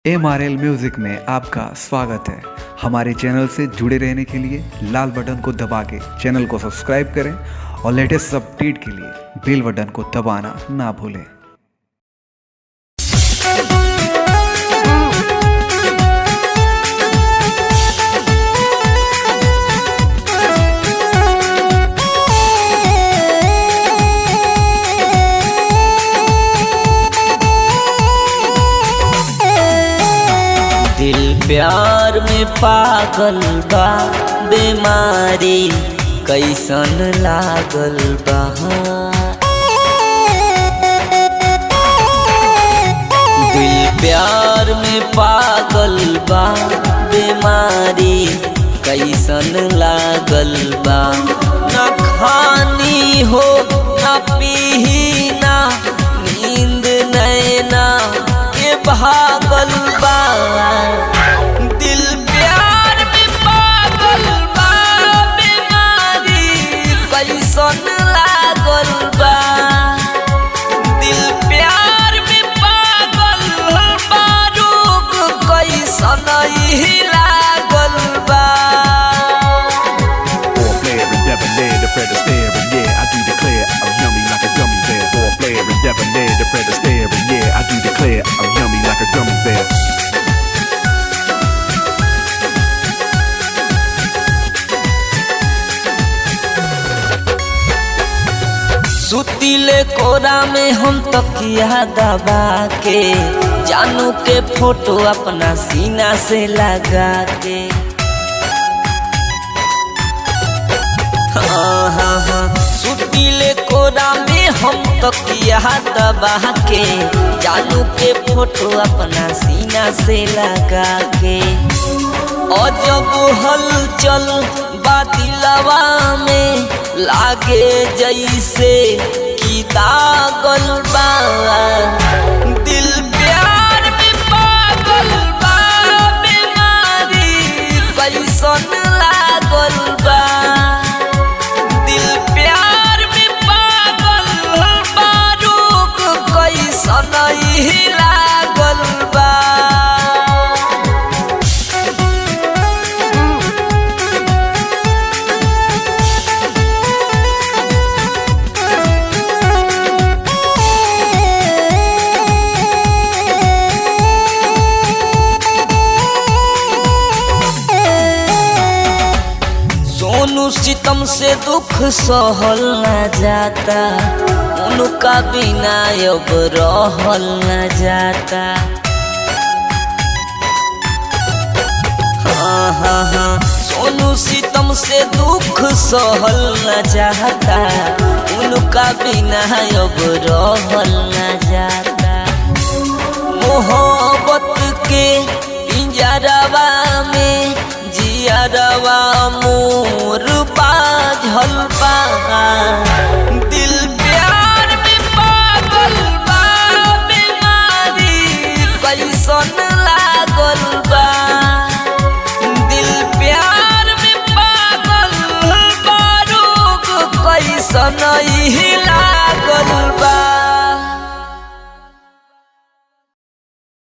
MRL music में आपका स्वागत है। हमारे चैनल से जुड़े रहने के लिए लाल बटन को दबा के चैनल को सब्सक्राइब करें और लेटेस्ट अपडेट के लिए बेल बटन को दबाना ना भूलें। दिल प्यार में पागल बा, बीमारी कैसन लागल बा। दिल प्यार में पागल बा, बीमारी कैसन लागल बा। न खानी हो न पीही ना, नींद नैना के भागल बा। दिल प्यार में पागल बा, बीमारी कैसन लागल बा। दिल प्यार में पागल बा, रोग कैसन ही लागल बा। Foreplay and debonair, the Fred Astaire, and yeah, I do declare I'm yummy like a gummy bear. Foreplay and debonair, the Fred Astaire, and yeah, I do declare I'm yummy like a gummy bear. सुतीले कोरा में हम तकिया दबा के, जानू के photo अपना सीना से लगा के। हाँ, सुतीले कोरा में हम तकिया दबा के, जानू के फोटो अपना सीना से लगा के। और जब हलचल बा दिलवा में, लागे जैसे कि दागल बा। दिल प्यार में पागल बा, बीमारी कैसन लागल बा। दिल प्यार में पागल बा, रोग कैसन ही लागल बा। सोनू सितम से दुख सहल न जाता, उनका बिना अब रहल न जाता। हाँ, सोनू सितम से दुख सहल न जाता, उनका बिना अब रहल न जाता। मोहब्बत के पिंजरवा में जियरवा मोर बाझल बा। दिल प्यार में पागल बा, बीमारी कैसन लागल बा। दिल प्यार में पागल बा, रोग कैसन ही लागल बा।